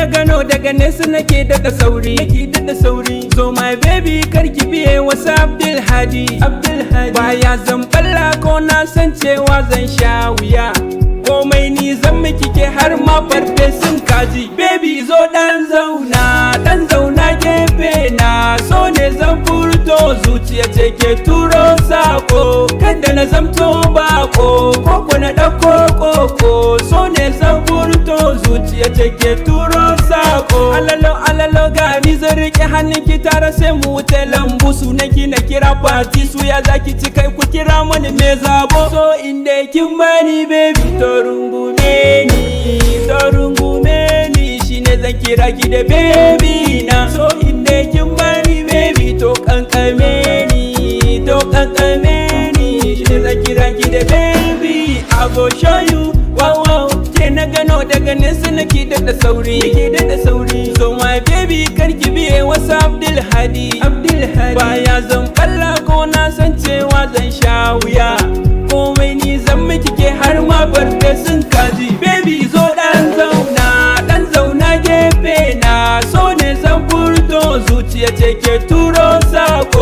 na gano daga nesa nake daɗa sauri so my baby karki biye wasu Abdul Hadi baya zan balla ko na san cewa zan sha wuya komai ni zan miki ke har ma farfesun kaji baby zo dan zauna gefe na so ne zan furto zuciya ce ke turo sako kada na zamto bako koko na ɗauko koko so ne zan furto zuciya ce ke turo sako alalo gari zan rike hannun ki tare sai mu wuce lambu su na kira fati su ya zaki ci kai ku kira mani me zabo so inda kin bani baby to rungume ni shine zan kira ki da baby na so inda kin bani baby to kankame ni shine zan kira ki da baby I go show you wow ke na gano daga nesa nake daɗa sauri so my baby karki biye wasu Abdul Hadi baya zan balla ko na san cewa zan sha wuya komai ni zan miki ke har ma farfesun kaji baby zo dan zauna gefe na so ne zan furto zuciya ce ke turo sako